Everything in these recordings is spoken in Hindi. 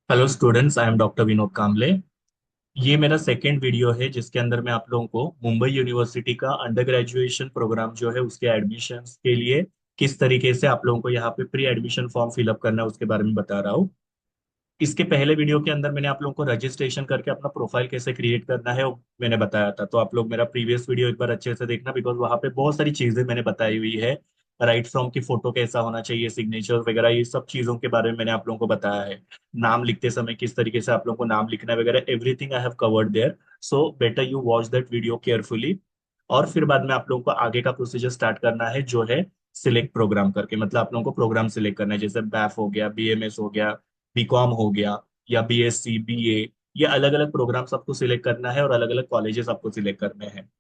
Hello students, I am doctor Vinod Kamle. ये मेरा सेकेंड वीडियो है जिसके अंदर मैं आप लोगों को मुंबई यूनिवर्सिटी का अंडर ग्रेजुएशन प्रोग्राम जो है उसके एडमिशन के लिए किस तरीके से आप लोगों को यहाँ पे प्री एडमिशन फॉर्म फिलअप करना है उसके बारे में बता रहा हूँ। इसके पहले वीडियो के अंदर मैंने आप लोगों को रजिस्ट्रेशन करके अपना प्रोफाइल कैसे क्रिएट करना है वो मैंने बताया था, तो आप लोग मेरा प्रीवियस वीडियो एक बार अच्छे से देखना, बिकॉज वहां पे बहुत सारी चीजें मैंने बताई हुई है। राइट फ्रॉम की फोटो कैसा होना चाहिए, सिग्नेचर वगैरह, ये सब चीजों के बारे में मैंने आप लोगों को बताया है। नाम लिखते समय किस तरीके से आप लोगों को नाम लिखना है वगैरह, everything I have covered there. So better you watch that video carefully. और फिर बाद में आप लोगों को आगे का प्रोसीजर स्टार्ट करना है जो है सिलेक्ट प्रोग्राम करके, मतलब आप लोगों को प्रोग्राम सिलेक्ट करना है, जैसे बैफ हो गया, बीएमएस हो गया, बीकॉम हो गया, या बीएससी बीए। ये अलग अलग प्रोग्राम्स आपको सिलेक्ट करना है और अलग अलग कॉलेजेस आपको सिलेक्ट करने हैं।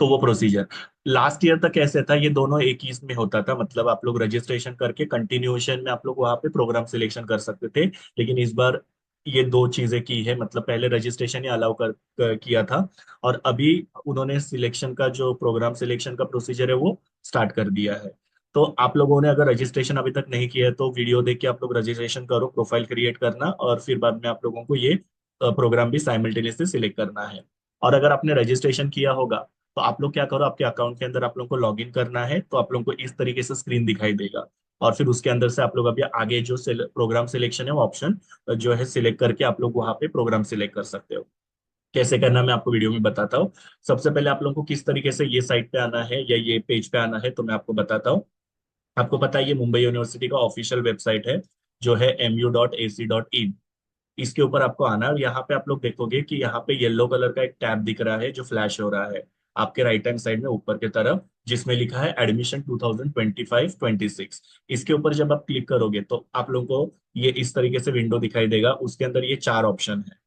तो वो प्रोसीजर लास्ट ईयर तक कैसे था, ये दोनों एक ही में होता था, मतलब आप लोग रजिस्ट्रेशन करके कंटिन्यूएशन में आप लोग वहां पे प्रोग्राम सिलेक्शन कर सकते थे। लेकिन इस बार ये दो चीजें की है, मतलब पहले रजिस्ट्रेशन ही अलाउ किया था, और अभी उन्होंने सिलेक्शन का जो प्रोग्राम सिलेक्शन का प्रोसीजर है वो स्टार्ट कर दिया है। तो आप लोगों ने अगर रजिस्ट्रेशन अभी तक नहीं किया है तो वीडियो देख के आप लोग रजिस्ट्रेशन करो, प्रोफाइल क्रिएट करना, और फिर बाद में आप लोगों को ये प्रोग्राम भी साइमल्टेनियसली सिलेक्ट करना है। और अगर आपने रजिस्ट्रेशन किया होगा तो आप लोग क्या करो, आपके अकाउंट के अंदर आप लोग को लॉग इन करना है, तो आप लोग को इस तरीके से स्क्रीन दिखाई देगा। और फिर उसके अंदर से आप लोग अभी आगे जो प्रोग्राम सिलेक्शन है वो ऑप्शन जो है सिलेक्ट करके आप लोग वहां पे प्रोग्राम सिलेक्ट कर सकते हो। कैसे करना मैं आपको वीडियो में बताता हूँ। सबसे पहले आप लोगों को किस तरीके से ये साइट पे आना है या ये पेज पे आना है तो मैं आपको बताता हूँ। आपको पता है ये मुंबई यूनिवर्सिटी का ऑफिशियल वेबसाइट है जो है mu.ac.in। इसके ऊपर आपको आना है और यहाँ पे आप लोग देखोगे कि यहाँ पे येलो कलर का एक टैब दिख रहा है जो फ्लैश हो रहा है आपके राइट हैंड साइड में ऊपर की तरफ, जिसमें लिखा है एडमिशन 2025-26। इसके ऊपर जब आप क्लिक करोगे तो आप लोगों को ये इस तरीके से विंडो दिखाई देगा, उसके अंदर ये चार ऑप्शन है।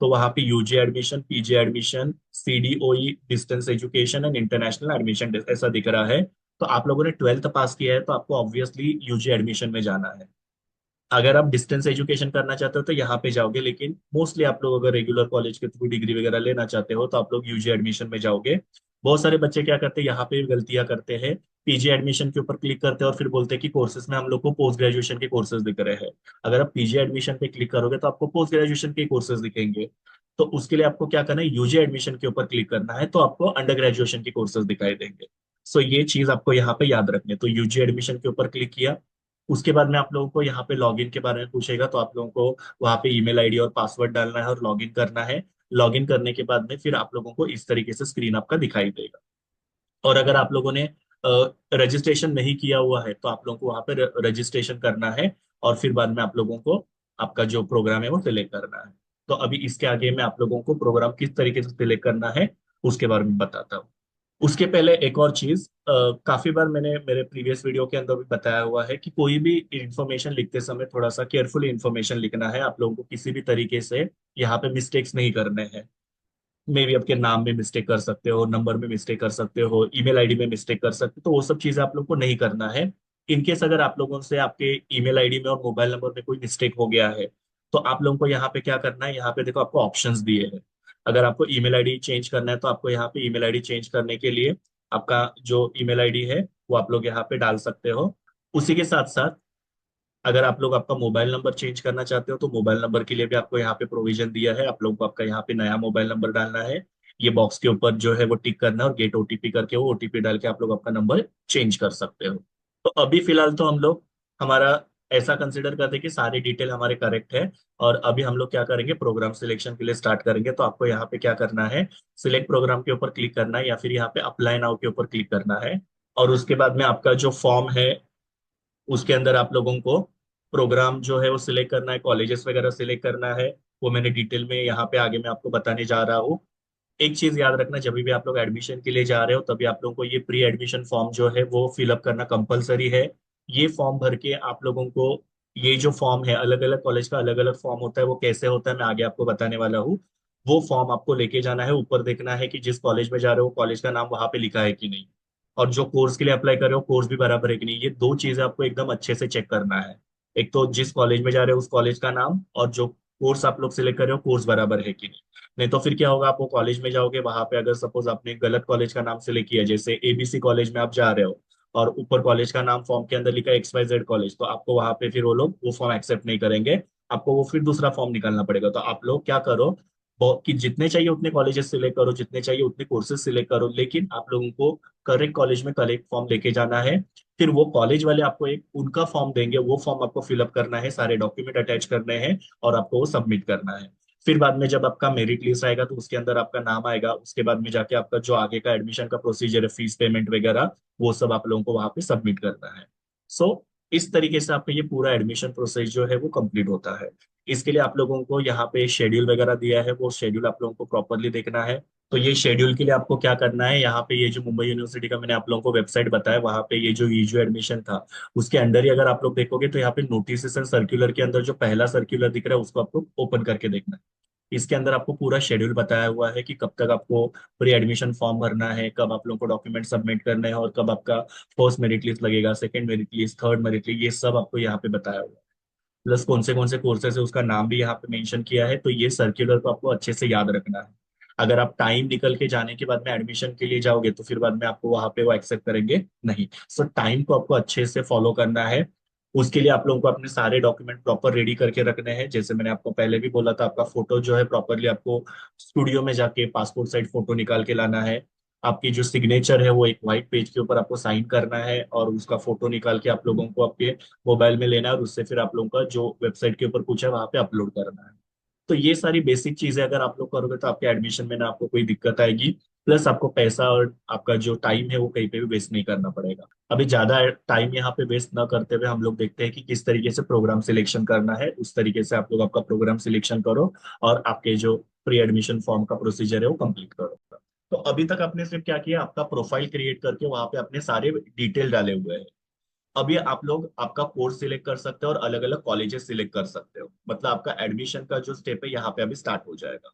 तो वहां पे U G admission, P G admission, C D O E distance education and international admission ऐसा दिख रहा है। तो आप लोगों ने ट्वेल्थ पास किया है तो आपको ऑब्वियसली यूजी एडमिशन में जाना है। अगर आप डिस्टेंस एजुकेशन करना चाहते हो तो यहाँ पे जाओगे, लेकिन मोस्टली आप लोग अगर रेगुलर कॉलेज के थ्रू डिग्री वगैरह लेना चाहते हो तो आप लोग यूजी एडमिशन में जाओगे। बहुत सारे बच्चे क्या करते हैं, यहाँ पे भी गलतियां करते हैं। पीजी एडमिशन के ऊपर क्लिक करते हैं और फिर बोलते हैं कि कोर्सेज में हम लोग को पोस्ट ग्रेजुएशन के कोर्सेज दिख रहे हैं। अगर आप पीजी एडमिशन पे क्लिक करोगे तो आपको पोस्ट ग्रेजुएशन के कोर्सेज दिखेंगे। तो उसके लिए आपको क्या करना है, यूजी एडमिशन के ऊपर क्लिक करना है तो आपको अंडर ग्रेजुएशन के कोर्सेज दिखाई देंगे। सो ये चीज आपको यहाँ पे याद रखनी है। तो यूजी एडमिशन के ऊपर क्लिक किया, उसके बाद में आप लोगों को यहाँ पे लॉगिन के बारे में पूछेगा, तो आप लोगों को वहाँ पे ईमेल आईडी और पासवर्ड डालना है और लॉगिन करना है। लॉगिन करने के बाद में फिर आप लोगों को इस तरीके से स्क्रीन आपका दिखाई देगा। और अगर आप लोगों ने रजिस्ट्रेशन नहीं किया हुआ है तो आप लोगों को वहाँ पे रजिस्ट्रेशन करना है, और फिर बाद में आप लोगों को आपका जो प्रोग्राम है वो सिलेक्ट करना है। तो अभी इसके आगे मैं आप लोगों को प्रोग्राम किस तरीके से सिलेक्ट करना है उसके बारे में बताता हूँ। उसके पहले एक और चीज, काफी बार मैंने मेरे प्रीवियस वीडियो के अंदर भी बताया हुआ है कि कोई भी इंफॉर्मेशन लिखते समय थोड़ा सा केयरफुली इंफॉर्मेशन लिखना है। आप लोगों को किसी भी तरीके से यहाँ पे मिस्टेक्स नहीं करने हैं। मे भी आपके नाम में मिस्टेक कर सकते हो, नंबर में मिस्टेक कर सकते हो, ईमेल आईडी में मिस्टेक कर सकते हो, तो वो सब चीजें आप लोग को नहीं करना है। इनकेस अगर आप लोगों से आपके ईमेल आईडी में और मोबाइल नंबर में कोई मिस्टेक हो गया है तो आप लोगों को यहाँ पे क्या करना है, यहाँ पे देखो आपको ऑप्शंस दिए हैं। अगर आपको ईमेल आईडी चेंज करना है तो आपको यहाँ पे ईमेल आईडी चेंज करने के लिए आपका जो ईमेल आईडी है वो आप लोग यहाँ पे डाल सकते हो। उसी के साथ साथ अगर आप लोग आपका मोबाइल नंबर चेंज करना चाहते हो तो मोबाइल नंबर के लिए भी आपको यहाँ पे प्रोविजन दिया है। आप लोगों को आपका यहाँ पे नया मोबाइल नंबर डालना है, ये बॉक्स के ऊपर जो है वो टिक करना है और गेट ओटीपी करके वो ओटीपी डाल के आप लोग अपना नंबर चेंज कर सकते हो। तो अभी फिलहाल तो हम लोग हमारा ऐसा कंसिडर करते हैं कि सारी डिटेल हमारे करेक्ट है। और अभी हम लोग क्या करेंगे, प्रोग्राम सिलेक्शन के लिए स्टार्ट करेंगे। तो आपको यहाँ पे क्या करना है, सिलेक्ट प्रोग्राम के ऊपर क्लिक करना है या फिर यहाँ पे अप्लाई नाउ के ऊपर क्लिक करना है। और उसके बाद में आपका जो फॉर्म है उसके अंदर आप लोगों को प्रोग्राम जो है वो सिलेक्ट करना है, कॉलेजेस वगैरह सिलेक्ट करना है। वो मैंने डिटेल में यहाँ पे आगे मैं आपको बताने जा रहा हूँ। एक चीज याद रखना, जब भी आप लोग एडमिशन के लिए जा रहे हो तभी आप लोगों को ये प्री एडमिशन फॉर्म जो है वो फिलअप करना कंपलसरी है। ये फॉर्म भर के आप लोगों को, ये जो फॉर्म है अलग अलग कॉलेज का अलग अलग फॉर्म होता है, वो कैसे होता है मैं आगे आपको बताने वाला हूँ। वो फॉर्म आपको लेके जाना है, ऊपर देखना है कि जिस कॉलेज में जा रहे हो कॉलेज का नाम वहां पे लिखा है कि नहीं, और जो कोर्स के लिए अप्लाई कर रहे हो कोर्स भी बराबर है कि नहीं। ये दो चीजें आपको एकदम अच्छे से चेक करना है। एक तो जिस कॉलेज में जा रहे हो उस कॉलेज का नाम, और जो कोर्स आप लोग सिलेक्ट कर रहे हो कोर्स बराबर है कि नहीं। नहीं तो फिर क्या होगा, आप वो कॉलेज में जाओगे, वहां पे अगर सपोज आपने गलत कॉलेज का नाम सिलेक्ट किया, जैसे एबीसी कॉलेज में आप जा रहे हो और ऊपर कॉलेज का नाम फॉर्म के अंदर लिखा है XYZ कॉलेज, तो आपको वहां पे फिर वो लोग वो फॉर्म एक्सेप्ट नहीं करेंगे। आपको वो फिर दूसरा फॉर्म निकालना पड़ेगा। तो आप लोग क्या करो, कि जितने चाहिए उतने कॉलेजेस सिलेक्ट करो, जितने चाहिए उतने कोर्सेज सिलेक्ट करो, लेकिन आप लोगों को करेक्ट कॉलेज में करेक्ट फॉर्म लेके जाना है। फिर वो कॉलेज वाले आपको एक उनका फॉर्म देंगे, वो फॉर्म आपको फिलअप करना है, सारे डॉक्यूमेंट अटैच करने हैं और आपको वो सबमिट करना है। फिर बाद में जब आपका मेरिट लिस्ट आएगा तो उसके अंदर आपका नाम आएगा, उसके बाद में जाके आपका जो आगे का एडमिशन का प्रोसीजर है, फीस पेमेंट वगैरह, वो सब आप लोगों को वहां पे सबमिट करना है। सो इस तरीके से आपका ये पूरा एडमिशन प्रोसेस जो है वो कंप्लीट होता है। इसके लिए आप लोगों को यहाँ पे शेड्यूल वगैरह दिया है, वो शेड्यूल आप लोगों को प्रॉपरली देखना है। तो ये शेड्यूल के लिए आपको क्या करना है, यहाँ पे ये जो मुंबई यूनिवर्सिटी का मैंने आप लोगों को वेबसाइट बताया, वहाँ पे ये जो ईजू एडमिशन था उसके अंडर ही अगर आप लोग देखोगे तो यहाँ पे नोटिस एंड सर्क्यूलर के अंदर जो पहला सर्क्यूलर दिख रहा है उसको आपको ओपन करके देखना है। इसके अंदर आपको पूरा शेड्यूल बताया हुआ है कि कब तक आपको प्री एडमिशन फॉर्म भरना है, कब आप लोगों को डॉक्यूमेंट सबमिट करने हैं, और कब आपका फर्स्ट मेरिट लिस्ट लगेगा, second merit list, third merit list, ये सब आपको यहाँ पे बताया हुआ है। प्लस कौन से कोर्सेज है उसका नाम भी यहाँ पे मेंशन किया है। तो ये सर्क्यूलर को आपको अच्छे से याद रखना है। अगर आप टाइम निकल के जाने के बाद में एडमिशन के लिए जाओगे तो फिर बाद में आपको वहां पे वो एक्सेप्ट करेंगे नहीं। सो टाइम को आपको अच्छे से फॉलो करना है। उसके लिए आप लोगों को अपने सारे डॉक्यूमेंट प्रॉपर रेडी करके रखने हैं। जैसे मैंने आपको पहले भी बोला था, आपका फोटो जो है प्रॉपरली आपको स्टूडियो में जाके पासपोर्ट साइज फोटो निकाल के लाना है। आपकी जो सिग्नेचर है वो एक व्हाइट पेज के ऊपर आपको साइन करना है, और उसका फोटो निकाल के आप लोगों को आपके मोबाइल में लेना है, और उससे फिर आप लोगों का जो वेबसाइट के ऊपर कुछ है वहां पे अपलोड करना है। तो ये सारी बेसिक चीजें अगर आप लोग करोगे तो आपके एडमिशन में ना आपको कोई दिक्कत आएगी। प्लस आपको पैसा और आपका जो टाइम है वो कहीं पे भी वेस्ट नहीं करना पड़ेगा। अभी ज्यादा टाइम यहाँ पे वेस्ट ना करते हुए हम लोग देखते हैं कि किस तरीके से प्रोग्राम सिलेक्शन करना है, उस तरीके से आप लोग आपका प्रोग्राम सिलेक्शन करो और आपके जो प्री एडमिशन फॉर्म का प्रोसीजर है वो कंप्लीट करो। तो अभी तक आपने सिर्फ क्या किया, आपका प्रोफाइल क्रिएट करके वहां पे अपने सारे डिटेल डाले हुए हैं। अभी आप लोग आपका कोर्स सिलेक्ट कर सकते हो और अलग अलग कॉलेजेस सिलेक्ट कर सकते हो, मतलब आपका एडमिशन का जो स्टेप है यहाँ पे अभी स्टार्ट हो जाएगा।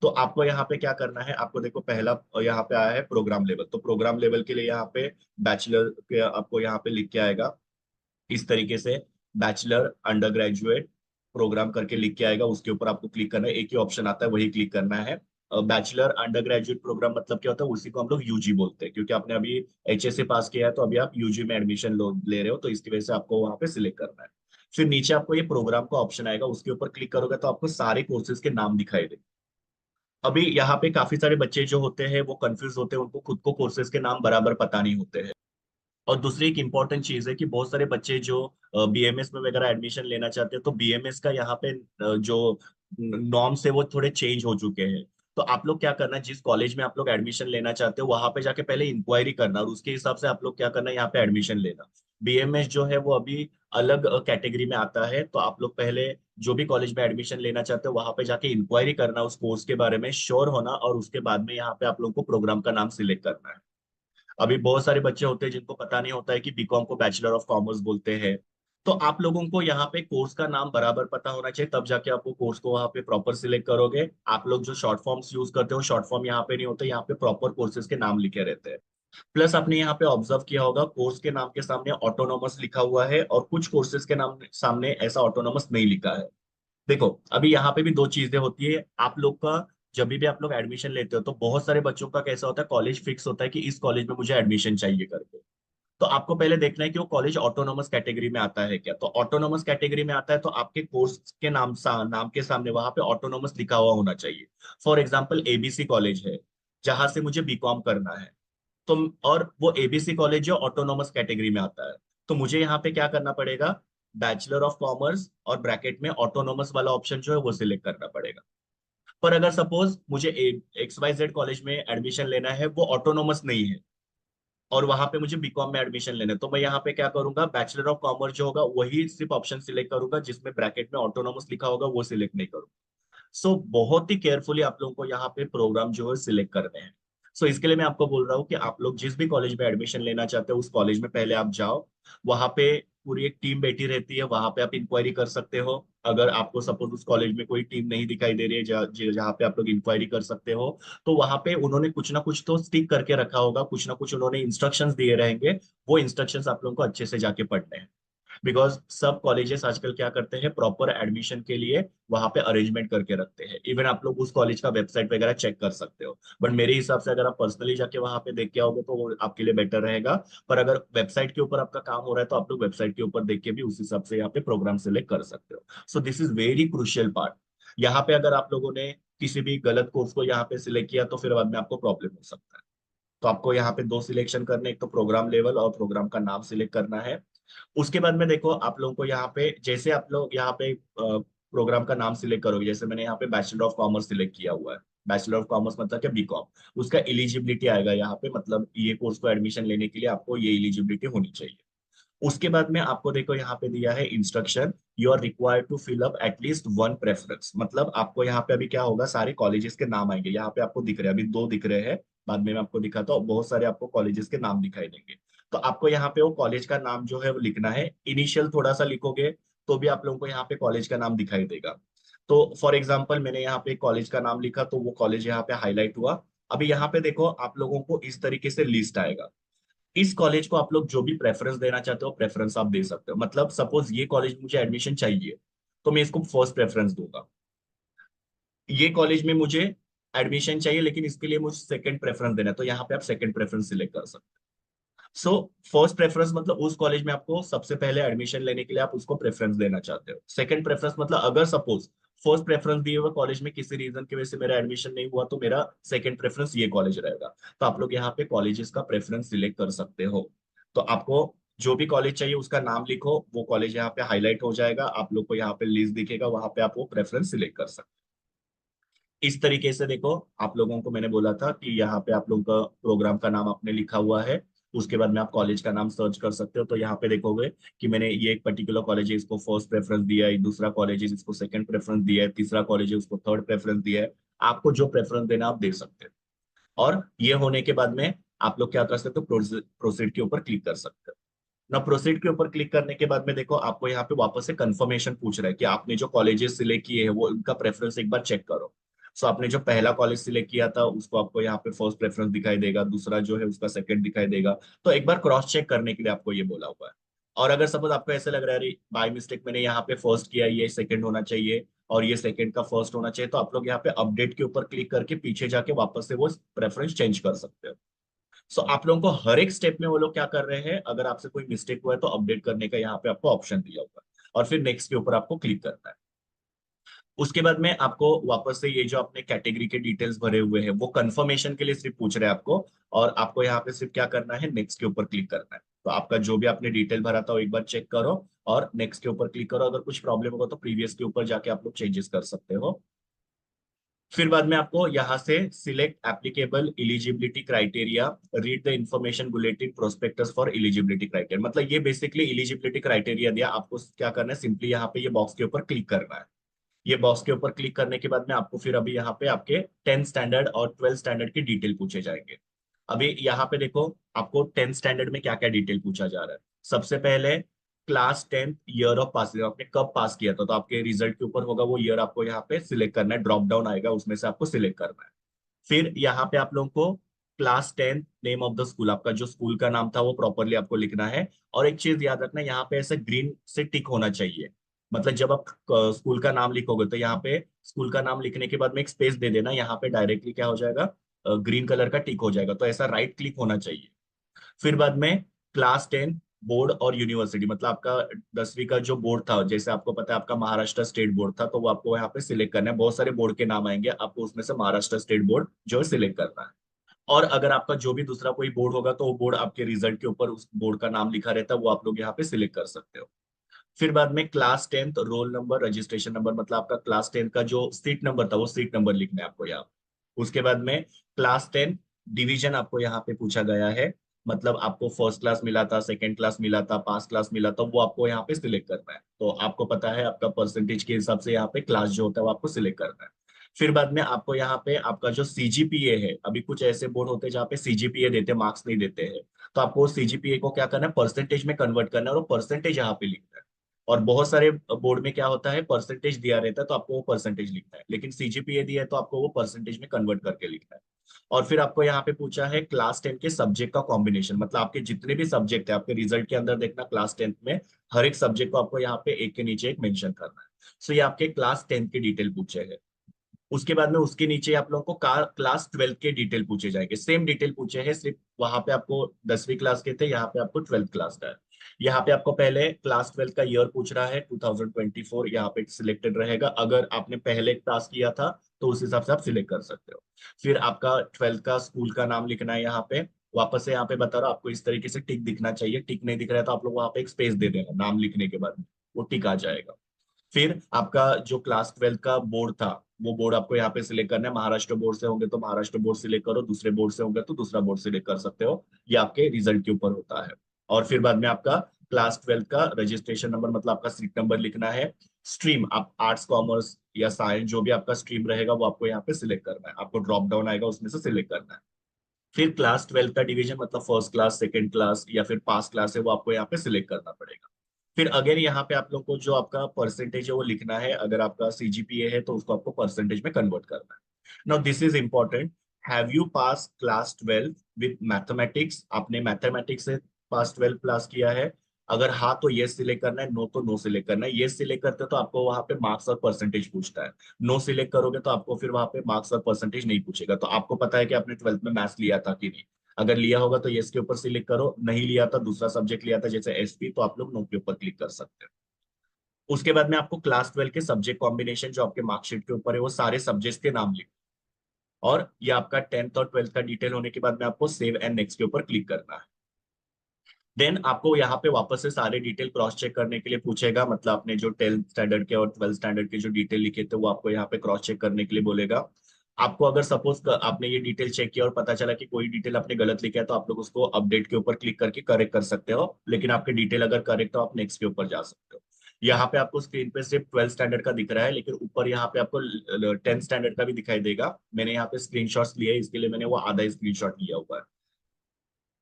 तो आपको यहाँ पे क्या करना है, आपको देखो पहला यहाँ पे आया है प्रोग्राम लेवल, तो प्रोग्राम लेवल के लिए यहाँ पे बैचलर के आपको यहाँ पे लिख के आएगा इस तरीके से, बैचलर अंडर ग्रेजुएट प्रोग्राम करके लिख के आएगा। उसके ऊपर आपको क्लिक करना है, एक ही ऑप्शन आता है वही क्लिक करना है। बैचलर अंडर ग्रेजुएट प्रोग्राम मतलब क्या होता है, उसी को हम लोग यूजी बोलते हैं, क्योंकि आपने अभी एचएससी पास किया है तो अभी आप यूजी में एडमिशन ले रहे हो, तो इसकी वजह से आपको वहां पे सिलेक्ट करना है। फिर नीचे आपको ये प्रोग्राम का ऑप्शन आएगा, उसके ऊपर क्लिक करोगे तो आपको सारे कोर्सेज के नाम दिखाई देंगे। अभी यहाँ पे काफी सारे बच्चे जो होते हैं वो कंफ्यूज होते हैं, उनको खुद को कोर्सेज के नाम बराबर पता नहीं होते हैं। और दूसरी एक इंपॉर्टेंट चीज है कि बहुत सारे बच्चे जो बीएमएस में वगैरह एडमिशन लेना चाहते हैं, तो बीएमएस का यहाँ पे जो नॉर्म्स है वो थोड़े चेंज हो चुके हैं। तो आप लोग क्या करना है, जिस कॉलेज में आप लोग एडमिशन लेना चाहते हो वहां पे जाके पहले इंक्वायरी करना, और उसके हिसाब से आप लोग क्या करना है, यहाँ पे एडमिशन लेना। बीएमएस जो है वो अभी अलग कैटेगरी में आता है, तो आप लोग पहले जो भी कॉलेज में एडमिशन लेना चाहते हो वहां पे जाके इंक्वायरी करना, उस कोर्स के बारे में श्योर होना, और उसके बाद में यहाँ पे आप लोग को प्रोग्राम का नाम सिलेक्ट करना है। अभी बहुत सारे बच्चे होते हैं जिनको पता नहीं होता है कि बीकॉम को बैचलर ऑफ कॉमर्स बोलते हैं। तो आप लोगों को यहाँ पे कोर्स का नाम बराबर पता होना चाहिए, तब जाके आप वो कोर्स को वहां पे प्रॉपर सिलेक्ट करोगे। आप लोग जो शॉर्ट फॉर्म्स यूज करते हो, शॉर्ट फॉर्म यहाँ पे नहीं होते, यहाँ पे प्रॉपर कोर्सेज के नाम लिखे रहते हैं। प्लस आपने यहाँ पे ऑब्जर्व किया होगा, कोर्स के नाम के सामने ऑटोनोमस लिखा हुआ है, और कुछ कोर्सेज के नाम सामने ऐसा ऑटोनोमस नहीं लिखा है। देखो अभी यहाँ पे भी दो चीजें होती है आप लोग का। जब भी आप लोग एडमिशन लेते हो तो बहुत सारे बच्चों का कैसा होता है, कॉलेज फिक्स होता है कि इस कॉलेज में मुझे एडमिशन चाहिए करके। तो आपको पहले देखना है कि वो कॉलेज ऑटोनोमस कैटेगरी में आता है क्या। तो ऑटोनोमस कैटेगरी में आता है तो आपके कोर्स के नाम के सामने वहां पे ऑटोनोमस लिखा हुआ होना चाहिए। फॉर एग्जाम्पल एबीसी कॉलेज है जहां से मुझे बीकॉम करना है, तो और वो एबीसी कॉलेज जो ऑटोनोमस कैटेगरी में आता है, तो मुझे यहाँ पे क्या करना पड़ेगा, बैचलर ऑफ कॉमर्स और ब्रैकेट में ऑटोनोमस वाला ऑप्शन जो है वो सिलेक्ट करना पड़ेगा। पर अगर सपोज मुझे एक्स वाई जेड कॉलेज में एडमिशन लेना है, वो ऑटोनोमस नहीं है, और वहां पे मुझे बीकॉम में एडमिशन लेना है, तो मैं यहाँ पे क्या करूंगा, बैचलर ऑफ कॉमर्स जो होगा वही सिर्फ ऑप्शन सिलेक्ट करूंगा, जिसमें ब्रैकेट में ऑटोनोमस लिखा होगा वो सिलेक्ट नहीं करूंगा। सो बहुत ही केयरफुली आप लोगों को यहाँ पे प्रोग्राम जो है सिलेक्ट करने हैं। सो इसके लिए मैं आपको बोल रहा हूँ कि आप लोग जिस भी कॉलेज में एडमिशन लेना चाहते हो उस कॉलेज में पहले आप जाओ। वहां पे पूरी एक टीम बैठी रहती है, वहां पे आप इंक्वायरी कर सकते हो। अगर आपको सपोज उस कॉलेज में कोई टीम नहीं दिखाई दे रही है जहाँ पे आप लोग इंक्वायरी कर सकते हो, तो वहां पे उन्होंने कुछ ना कुछ तो स्टिक करके रखा होगा, कुछ ना कुछ उन्होंने इंस्ट्रक्शंस दिए रहेंगे। वो इंस्ट्रक्शंस आप लोगों को अच्छे से जाके पढ़ने हैं। बिकॉज सब कॉलेजेस आजकल क्या करते हैं, प्रॉपर एडमिशन के लिए वहां पे अरेंजमेंट करके रखते हैं। इवन आप लोग उस कॉलेज का वेबसाइट वगैरह चेक कर सकते हो, बट मेरे हिसाब से अगर आप पर्सनली जाके वहां पे देख के आओगे तो वो आपके लिए बेटर रहेगा। पर अगर वेबसाइट के ऊपर आपका काम हो रहा है तो आप लोग वेबसाइट के ऊपर देख के भी उस हिसाब से यहाँ पे प्रोग्राम सिलेक्ट कर सकते हो। So this is very crucial part. यहाँ पे अगर आप लोगों ने किसी भी गलत कोर्स को यहाँ पे सिलेक्ट किया तो फिर बाद में आपको प्रॉब्लम हो सकता है। तो आपको यहाँ पे दो सिलेक्शन करने, एक तो प्रोग्राम लेवल और प्रोग्राम का नाम सिलेक्ट करना है। उसके बाद में देखो आप लोगों को यहाँ पे, जैसे आप लोग यहाँ पे प्रोग्राम का नाम सिलेक्ट करोगे, जैसे मैंने यहाँ पे बैचलर ऑफ कॉमर्स सिलेक्ट किया हुआ है। बैचलर ऑफ कॉमर्स मतलब क्या, बीकॉम। उसका एलिजिबिलिटी आएगा यहाँ पे, मतलब ये कोर्स को एडमिशन लेने के लिए आपको ये एलिजिबिलिटी होनी चाहिए। उसके बाद में आपको देखो यहाँ पे दिया है instruction, you are required to fill up at least one preference. मतलब आपको यहाँ पे अभी क्या होगा, सारे कॉलेजेस के नाम आएंगे। यहाँ पे आपको दिख रहे हैं, अभी दो दिख रहे हैं, बाद में मैं आपको दिखाता हूँ, बहुत सारे आपको कॉलेजेस के नाम दिखाई देंगे। तो आपको यहाँ पे वो कॉलेज का नाम जो है वो लिखना है। इनिशियल थोड़ा सा लिखोगे तो भी आप लोगों को यहाँ पे कॉलेज का नाम दिखाई देगा। तो फॉर एग्जाम्पल मैंने यहाँ पे कॉलेज का नाम लिखा तो वो कॉलेज यहाँ पे हाईलाइट हुआ। अभी यहाँ पे देखो आप लोगों को इस तरीके से लिस्ट आएगा। इस कॉलेज को आप लोग जो भी प्रेफरेंस देना चाहते हो प्रेफरेंस आप दे सकते हो। मतलब सपोज ये कॉलेज मुझे एडमिशन चाहिए तो मैं इसको फर्स्ट प्रेफरेंस दूंगा। ये कॉलेज में मुझे एडमिशन चाहिए लेकिन इसके लिए मुझे सेकंड प्रेफरेंस देना है, तो यहाँ पे आप सेकंड प्रेफरेंस सिलेक्ट कर सकते हो। सो फर्स्ट प्रेफरेंस मतलब उस कॉलेज में आपको सबसे पहले एडमिशन लेने के लिए आप उसको प्रेफरेंस देना चाहते हो। सेकंड प्रेफरेंस मतलब अगर सपोज फर्स्ट प्रेफरेंस दिए हुए कॉलेज में किसी रीजन की वजह से मेरा एडमिशन नहीं हुआ तो मेरा सेकंड प्रेफरेंस ये कॉलेज रहेगा। तो आप लोग यहाँ पे कॉलेजेस का प्रेफरेंस सिलेक्ट कर सकते हो। तो आपको जो भी कॉलेज चाहिए उसका नाम लिखो, वो कॉलेज यहाँ पे हाईलाइट हो जाएगा, आप लोग को यहाँ पे लिस्ट दिखेगा, वहां पे आप वो प्रेफरेंस सिलेक्ट कर सकते हो। इस तरीके से देखो, आप लोगों को मैंने बोला था कि यहाँ पे आप लोगों का प्रोग्राम का नाम आपने लिखा हुआ है। उसके बाद में आप कॉलेज का नाम सर्च कर सकते हो। तो यहाँ पे देखोगे कि मैंने ये एक पर्टिकुलर कॉलेज है इसको फर्स्ट प्रेफरेंस दिया है, दूसरा कॉलेज है इसको सेकंड प्रेफरेंस दिया है, तीसरा कॉलेज है उसको थर्ड प्रेफरेंस दिया है। आपको जो प्रेफरेंस देना आप दे सकते हो। और ये होने के बाद में आप लोग क्या कर सकते हो, प्रोसीड के ऊपर क्लिक कर सकते हो। ना प्रोसीड के ऊपर क्लिक करने के बाद में देखो आपको यहाँ पे वापस से कंफर्मेशन पूछ रहा है कि आपने जो कॉलेजेस सिलेक्ट किए हैं वो उनका प्रेफरेंस एक बार चेक करो। सो आपने जो पहला कॉलेज सिलेक्ट किया था उसको आपको यहाँ पे फर्स्ट प्रेफरेंस दिखाई देगा, दूसरा जो है उसका सेकंड दिखाई देगा। तो एक बार क्रॉस चेक करने के लिए आपको ये बोला हुआ है। और अगर सपोज आपको ऐसे लग रहा है बाय मिस्टेक मैंने यहाँ पे फर्स्ट किया, ये सेकंड होना चाहिए और ये सेकंड का फर्स्ट होना चाहिए, तो आप लोग यहाँ पे अपडेट के ऊपर क्लिक करके पीछे जाके वापस से वो प्रेफरेंस चेंज कर सकते हो। सो आप लोगों को हर एक स्टेप में वो लोग क्या कर रहे हैं, अगर आपसे कोई मिस्टेक हुआ है तो अपडेट करने का यहाँ पे आपको ऑप्शन दिया हुआ है और फिर नेक्स्ट के ऊपर आपको क्लिक करना है। उसके बाद में आपको वापस से ये जो आपने कैटेगरी के डिटेल्स भरे हुए हैं वो कंफर्मेशन के लिए सिर्फ पूछ रहे हैं आपको, और आपको यहाँ पे सिर्फ क्या करना है, नेक्स्ट के ऊपर क्लिक करना है। तो आपका जो भी आपने डिटेल भरा था वो एक बार चेक करो और नेक्स्ट के ऊपर क्लिक करो। अगर कुछ प्रॉब्लम होगा तो प्रीवियस के ऊपर जाके आप लोग चेंजेस कर सकते हो। फिर बाद में आपको यहाँ से select applicable eligibility criteria, read the information bulletin prospectus for eligibility criteria. मतलब ये बेसिकली एलिजिबिलिटी क्राइटेरिया दिया, आपको क्या करना है, सिंपली यहाँ पे ये बॉक्स के ऊपर क्लिक करना है। ये बॉक्स के ऊपर क्लिक करने के बाद में आपको फिर अभी यहाँ पे आपके 10th स्टैंडर्ड और 12th स्टैंडर्ड की डिटेल पूछे जाएंगे। अभी यहाँ पे देखो आपको 10th स्टैंडर्ड में क्या क्या डिटेल पूछा जा रहा है। सबसे पहले class 10th year of passing, आपने कब पास किया था, तो आपके रिजल्ट के ऊपर होगा वो ईयर, आपको यहाँ पे सिलेक्ट करना है, ड्रॉप डाउन आएगा उसमें से आपको सिलेक्ट करना है। फिर यहाँ पे आप लोगों को class 10th name of the school, आपका जो स्कूल का नाम था वो प्रॉपरली आपको लिखना है। और एक चीज याद रखना, यहाँ पे ऐसे ग्रीन से टिक होना चाहिए। मतलब जब आप स्कूल का नाम लिखोगे तो यहाँ पे स्कूल का नाम लिखने के बाद में एक स्पेस दे देना, यहाँ पे डायरेक्टली क्या हो जाएगा, ग्रीन कलर का टिक हो जाएगा, तो ऐसा राइट क्लिक होना चाहिए। फिर बाद में क्लास 10 बोर्ड और यूनिवर्सिटी, मतलब आपका 10वीं का जो बोर्ड था, जैसे आपको पता है आपका महाराष्ट्र स्टेट बोर्ड था, तो वो आपको यहाँ पे सिलेक्ट करना है। बहुत सारे बोर्ड के नाम आएंगे, आपको उसमें से महाराष्ट्र स्टेट बोर्ड जो है सिलेक्ट करना है। और अगर आपका जो भी दूसरा कोई बोर्ड होगा तो वो बोर्ड आपके रिजल्ट के ऊपर उस बोर्ड का नाम लिखा रहता है, वो आप लोग यहाँ पे सिलेक्ट कर सकते हो। फिर बाद में class 10th roll number registration number, मतलब आपका क्लास 10th का जो सीट नंबर था वो सीट नंबर लिखना है आपको यहाँ। उसके बाद में क्लास 10 डिवीजन आपको यहाँ पे पूछा गया है, मतलब आपको फर्स्ट क्लास मिला था, सेकंड क्लास मिला था, पास क्लास मिला था, वो आपको यहाँ पे सिलेक्ट करना है। तो आपको पता है आपका परसेंटेज के हिसाब से यहाँ पे क्लास जो होता है वो आपको सिलेक्ट करना है। फिर बाद में आपको यहाँ पे आपका जो सीजीपीए है, अभी कुछ ऐसे बोर्ड होते हैं जहाँ पे सीजीपीए देते हैं, मार्क्स नहीं देते हैं, तो आपको सीजीपीए को क्या करना है, परसेंटेज में कन्वर्ट करना है और परसेंटेज यहाँ पे लिखना है। और बहुत सारे बोर्ड में क्या होता है, परसेंटेज दिया रहता है तो आपको वो परसेंटेज लिखना है, लेकिन सीजीपीए दिया है तो आपको वो परसेंटेज में कन्वर्ट करके लिखना है। और फिर आपको यहाँ पे पूछा है क्लास 10 के सब्जेक्ट का कॉम्बिनेशन, मतलब आपके जितने भी सब्जेक्ट है आपके रिजल्ट के अंदर देखना क्लास 10 में हर एक सब्जेक्ट को आपको यहाँ पे एक के नीचे एक मेंशन करना है। सो ये आपके क्लास 10 की डिटेल पूछे गए। उसके बाद में उसके नीचे आप लोगों को क्लास 12 के डिटेल पूछे जाएंगे, सेम डिटेल पूछे हैं, सिर्फ वहां पे आपको 10वीं क्लास के थे, यहाँ पे आपको 12th क्लास का है। यहाँ पे आपको पहले क्लास 12 का ईयर पूछ रहा है 2024, यहाँ पे सिलेक्टेड रहेगा। अगर आपने पहले पास किया था तो उस हिसाब से आप सिलेक्ट कर सकते हो। फिर आपका 12th का स्कूल का नाम लिखना है यहाँ पे। वापस से यहाँ पे बता रहा हूँ आपको, इस तरीके से टिक दिखना चाहिए, टिक नहीं दिख रहा है तो आप लोग वहां पे एक स्पेस दे देना नाम लिखने के बाद में, वो टिक आ जाएगा। फिर आपका जो क्लास 12 का बोर्ड था वो बोर्ड आपको यहाँ पे सिलेक्ट करना है। महाराष्ट्र बोर्ड से होंगे तो महाराष्ट्र बोर्ड सिलेक्ट करो, दूसरे बोर्ड से होंगे तो दूसरा बोर्ड सिलेक्ट कर सकते हो, ये आपके रिजल्ट के ऊपर होता है। और फिर बाद में आपका क्लास 12 का रजिस्ट्रेशन नंबर, मतलब आपका सीट नंबर लिखना है। स्ट्रीम आप आर्ट्स कॉमर्स या साइंस जो भी आपका स्ट्रीम रहेगा वो आपको यहाँ पे सिलेक्ट करना है, आपको ड्रॉप डाउन आएगा उसमें से सिलेक्ट करना है। फिर क्लास 12 का डिवीजन, मतलब फर्स्ट क्लास, सेकंड क्लास या फिर पास क्लास है, वो आपको यहाँ पे सिलेक्ट करना पड़ेगा। फिर अगेन यहाँ पे आप लोग को जो आपका परसेंटेज है वो लिखना है, अगर आपका सीजीपीए है तो उसको आपको परसेंटेज में कन्वर्ट करना है। Now this is important, have you pass class 12 with mathematics, आपने मैथमेटिक्स से पास 12 पास किया है? अगर हाँ तो यस सिलेक्ट करना है, नो तो नो सिलेक्ट करना है। यस सिलेक्ट करते हो तो आपको वहां पे मार्क्स और परसेंटेज पूछता है, नो सिलेक्ट करोगे तो आपको फिर वहां पे मार्क्स और परसेंटेज नहीं पूछेगा। तो आपको पता है कि आपने 12th में मैथ्स लिया था कि नहीं? अगर लिया होगा तो यस के ऊपर सिलेक्ट करो, नहीं लिया था दूसरा सब्जेक्ट लिया था जैसे एसपी तो आप लोग नो के ऊपर क्लिक कर सकते हो। उसके बाद में आपको क्लास 12 के सब्जेक्ट कॉम्बिनेशन जो आपके मार्कशीट के ऊपर है वो सारे सब्जेक्ट्स के नाम लिखो। और ये आपका 10th और 12th का डिटेल होने के बाद में आपको सेव एंड नेक्स्ट के ऊपर क्लिक करना है। देन आपको यहाँ पे वापस से सारे डिटेल क्रॉस चेक करने के लिए पूछेगा, मतलब आपने जो 10th स्टैंडर्ड के और 12th स्टैंडर्ड के जो डिटेल लिखे थे वो आपको यहाँ पे क्रॉस चेक करने के लिए बोलेगा। आपको अगर सपोज आपने ये डिटेल चेक किया और पता चला कि कोई डिटेल आपने गलत लिखा है तो आप लोग उसको अपडेट के ऊपर क्लिक करके करेक्ट कर सकते हो, लेकिन आपके डिटेल अगर करेक्ट हो आप नेक्स्ट के ऊपर जा सकते हो। यहाँ पे आपको स्क्रीन पे सिर्फ 12th स्टैंडर्ड का दिख रहा है, लेकिन ऊपर यहाँ पे आपको 10th स्टैंडर्ड का भी दिखाई देगा। मैंने यहाँ पे स्क्रीनशॉट्स लिए इसके लिए मैंने वो आधा स्क्रीनशॉट लिया हुआ है।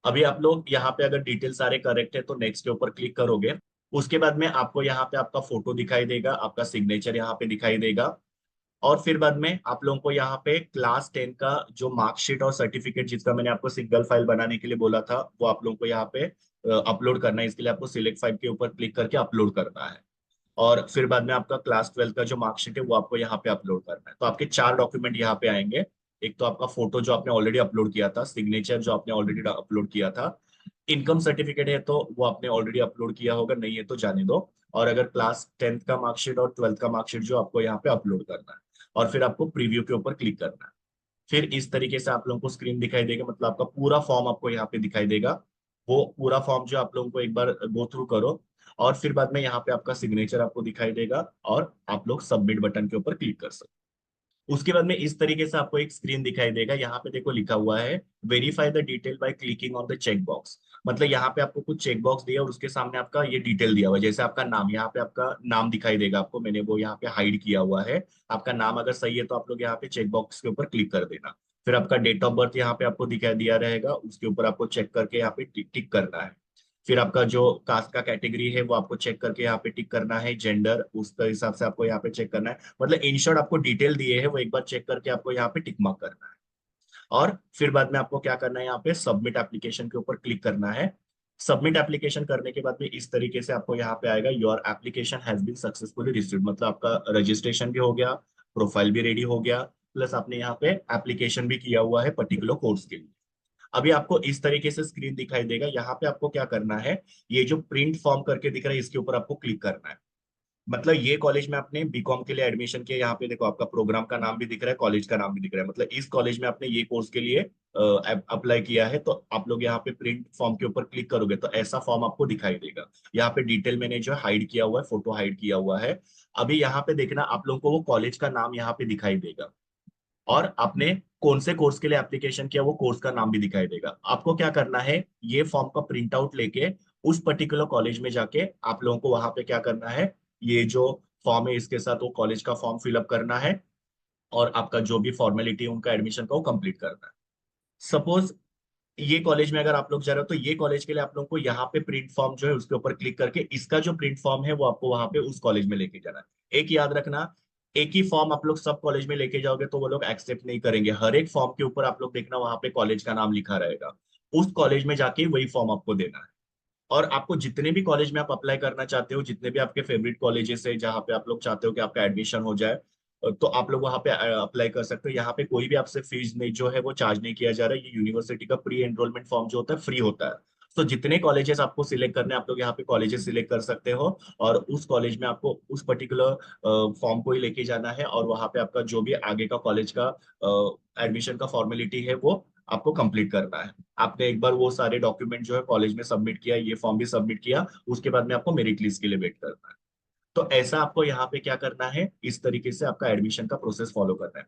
अभी आप लोग यहाँ पे अगर डिटेल सारे करेक्ट है तो नेक्स्ट के ऊपर क्लिक करोगे। उसके बाद में आपको यहाँ पे आपका फोटो दिखाई देगा, आपका सिग्नेचर यहाँ पे दिखाई देगा। और फिर बाद में आप लोगों को यहाँ पे क्लास 10 का जो मार्कशीट और सर्टिफिकेट जिसका मैंने आपको सिंगल फाइल बनाने के लिए बोला था वो आप लोगों को यहाँ पे अपलोड करना है। इसके लिए आपको सिलेक्ट फाइल के ऊपर क्लिक करके अपलोड करना है। और फिर बाद में आपका क्लास 12 का जो मार्कशीट है वो आपको यहाँ पे अपलोड करना है। तो आपके चार डॉक्यूमेंट यहाँ पे आएंगे। एक तो आपका फोटो जो आपने ऑलरेडी अपलोड किया था, सिग्नेचर जो आपने ऑलरेडी अपलोड किया था, इनकम सर्टिफिकेट है तो वो आपने ऑलरेडी अपलोड किया होगा, नहीं है तो जाने दो। और अगर क्लास 10th का मार्कशीट और 12th का मार्कशीट जो आपको यहाँ पे अपलोड करना है। और फिर आपको प्रीव्यू के ऊपर क्लिक करना है। फिर इस तरीके से आप लोगों को स्क्रीन दिखाई देगा, मतलब आपका पूरा फॉर्म आपको यहाँ पे दिखाई देगा। वो पूरा फॉर्म जो आप लोगों को एक बार गो थ्रू करो। और फिर बाद में यहाँ पे आपका सिग्नेचर आपको दिखाई देगा और आप लोग सबमिट बटन के ऊपर क्लिक कर सकते हो। उसके बाद में इस तरीके से आपको एक स्क्रीन दिखाई देगा, यहाँ पे देखो लिखा हुआ है verify the detail by clicking on the check box. मतलब यहाँ पे आपको कुछ चेक बॉक्स दिया और उसके सामने आपका ये डिटेल दिया हुआ है, जैसे आपका नाम, यहाँ पे आपका नाम दिखाई देगा आपको, मैंने वो यहाँ पे हाइड किया हुआ है। आपका नाम अगर सही है तो आप लोग यहाँ पे चेक बॉक्स के ऊपर क्लिक कर देना। फिर आपका डेट ऑफ बर्थ यहाँ पे आपको दिखाई दिया रहेगा, उसके ऊपर आपको चेक करके यहाँ पे टिक टिक करना है। फिर आपका जो कास्ट का कैटेगरी है वो आपको चेक करके यहाँ पे टिक करना है, जेंडर उसके हिसाब से आपको यहाँ पे चेक करना है। मतलब इन शॉर्ट आपको डिटेल दिए है वो एक बार चेक करके आपको यहाँ पे टिक मार्क करना है। और फिर बाद में आपको क्या करना है, यहाँ पे सबमिट एप्लीकेशन के ऊपर क्लिक करना है। सबमिट एप्लीकेशन करने के बाद में इस तरीके से आपको यहाँ पे आएगा your application has been successfully received, मतलब आपका रजिस्ट्रेशन भी हो गया, प्रोफाइल भी रेडी हो गया, प्लस आपने यहाँ पे एप्लीकेशन भी किया हुआ है पर्टिकुलर कोर्स के लिए। अभी आपको इस तरीके से स्क्रीन दिखाई देगा, यहाँ पे आपको क्या करना है, ये जो प्रिंट फॉर्म करके दिख रहा है इसके ऊपर आपको क्लिक करना है। मतलब ये कॉलेज में आपने बीकॉम के लिए एडमिशन किया, यहाँ पे देखो आपका प्रोग्राम का नाम भी दिख रहा है, कॉलेज का नाम भी दिख रहा है, मतलब इस कॉलेज में आपने ये कोर्स के लिए अप्लाई किया है। तो आप लोग यहाँ पे प्रिंट फॉर्म के ऊपर क्लिक करोगे तो ऐसा फॉर्म आपको दिखाई देगा। यहाँ पे डिटेल मैंने जो हाइड किया हुआ है, फोटो हाइड किया हुआ है। अभी यहाँ पे देखना आप लोगों को वो कॉलेज का नाम यहाँ पे दिखाई देगा। और आपने कौन से कोर्स के लिए एप्लीकेशन किया वो कोर्स का नाम भी दिखाई देगा। आपको क्या करना है, ये फॉर्म का प्रिंट आउट लेके उस पर्टिकुलर कॉलेज में जाके आप लोगों को वहां पे क्या करना है, ये जो फॉर्म है इसके साथ वो कॉलेज का फॉर्म फिलअप करना है। और आपका जो भी फॉर्मेलिटी है उनका एडमिशन का वो कंप्लीट करना है। सपोज ये कॉलेज में अगर आप लोग जा रहे हो तो ये कॉलेज के लिए आप लोगों को यहाँ पे प्रिंट फॉर्म जो है उसके ऊपर क्लिक करके इसका जो प्रिंट फॉर्म है वो आपको वहां पे उस कॉलेज में लेके जाना है। एक याद रखना, एक ही फॉर्म आप लोग सब कॉलेज में लेके जाओगे तो वो लोग एक्सेप्ट नहीं करेंगे। हर एक फॉर्म के ऊपर आप लोग देखना वहां पे कॉलेज का नाम लिखा रहेगा, उस कॉलेज में जाके वही फॉर्म आपको देना है। और आपको जितने भी कॉलेज में आप अप्लाई करना चाहते हो, जितने भी आपके फेवरेट कॉलेजेस है जहाँ पे आप लोग चाहते हो कि आपका एडमिशन हो जाए, तो आप लोग वहाँ पे अप्लाई कर सकते हो। यहाँ पे कोई भी आपसे फीस नहीं जो है वो चार्ज नहीं किया जा रहा है। ये यूनिवर्सिटी का प्री एनरोलमेंट फॉर्म जो होता है फ्री होता है। तो जितने कॉलेजेस आपको सिलेक्ट करने हैं, आप लोग यहाँ पे कॉलेजेस सिलेक्ट कर सकते हो, और उस कॉलेज में आपको उस पर्टिकुलर फॉर्म को ही लेके जाना है, और वहाँ पे आपका जो भी आगे का कॉलेज का एडमिशन का फॉर्मेलिटी है वो आपको कंप्लीट करना है। आपने एक बार वो सारे डॉक्यूमेंट जो है कॉलेज में सबमिट किया, ये फॉर्म भी सबमिट किया, उसके बाद में आपको मेरिट लिस्ट के लिए वेट करना है। तो ऐसा आपको यहाँ पे क्या करना है, इस तरीके से आपका एडमिशन का प्रोसेस फॉलो करना है।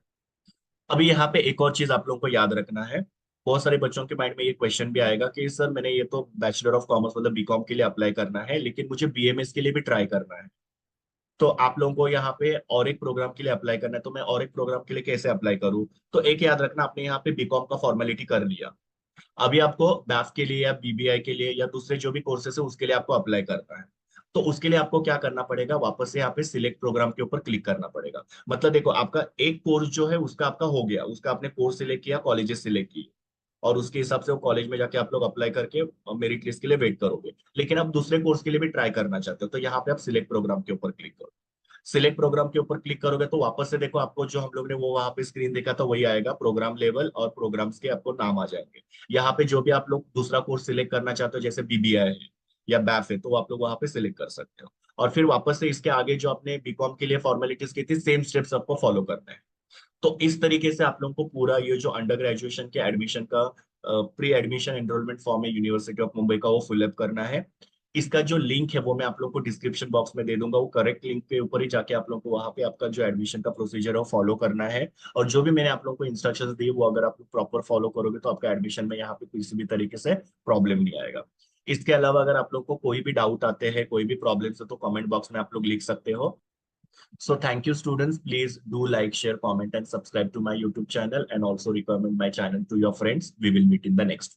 अभी यहाँ पे एक और चीज आप लोगों को याद रखना है। बहुत सारे बच्चों के माइंड में ये क्वेश्चन भी आएगा कि सर मैंने ये तो बैचलर ऑफ कॉमर्स मतलब बीकॉम के लिए अप्लाई करना है, लेकिन मुझे बीएमएस के लिए भी ट्राई करना है। तो आप लोगों को यहाँ पे और एक प्रोग्राम के लिए अप्लाई करना है, तो मैं और एक प्रोग्राम के लिए कैसे अप्लाई करूँ? तो एक याद रखना, आपने यहाँ पे बीकॉम का फॉर्मेलिटी कर लिया, अभी आपको बैफ के लिए या बीबीआई के लिए या दूसरे जो भी कोर्सेस है उसके लिए आपको अप्लाई करना है। तो उसके लिए आपको क्या करना पड़ेगा, वापस से यहाँ पे सिलेक्ट प्रोग्राम के ऊपर क्लिक करना पड़ेगा। मतलब देखो, आपका एक कोर्स जो है उसका आपका हो गया, उसका आपने कोर्स सिलेक्ट किया, कॉलेजेस सिलेक्ट किए, और उसके हिसाब से वो कॉलेज में जाके आप लोग अप्लाई करके मेरिट लिस्ट के लिए वेट करोगे। लेकिन आप दूसरे कोर्स के लिए भी ट्राई करना चाहते हो, तो यहाँ पे आप सिलेक्ट प्रोग्राम के ऊपर क्लिक करो। सिलेक्ट प्रोग्राम के ऊपर क्लिक करोगे तो वापस से देखो, आपको जो हम लोग ने वो वहां पे स्क्रीन देखा था वही आएगा, प्रोग्राम लेवल और प्रोग्राम्स के आपको नाम आ जाएंगे। यहाँ पे जो भी आप लोग दूसरा कोर्स सिलेक्ट करना चाहते हो, जैसे बीबीआई है या बैफ है, तो वो आप लोग वहां पे सिलेक्ट कर सकते हो। और फिर वापस से इसके आगे जो आपने बीकॉम के लिए फॉर्मेलिटीज की थी, सेम स्टेप्स आपको फॉलो करना है। तो इस तरीके से आप लोगों को पूरा ये जो अंडर ग्रेजुएशन के एडमिशन का प्री एडमिशन एनरोलमेंट फॉर्म है यूनिवर्सिटी ऑफ मुंबई का, वो फिलअप करना है। इसका जो लिंक है वो मैं आप लोग को डिस्क्रिप्शन बॉक्स में दे दूंगा, वो करेक्ट लिंक के ऊपर ही जाके आप लोग को वहां पे आपका जो एडमिशन का प्रोसीजर है वो फॉलो करना है। और जो भी मैंने आप लोग को इंस्ट्रक्शंस दिए वो अगर आप लोग प्रॉपर फॉलो करोगे तो आपका एडमिशन में यहाँ पे किसी भी तरीके से प्रॉब्लम नहीं आएगा। इसके अलावा अगर आप लोग को कोई भी डाउट आते हैं, कोई भी प्रॉब्लम है, तो कमेंट बॉक्स में आप लोग लिख सकते हो। So thank you students. Please do like, share, comment and subscribe to my YouTube channel, and also recommend my channel to your friends. We will meet in the next video.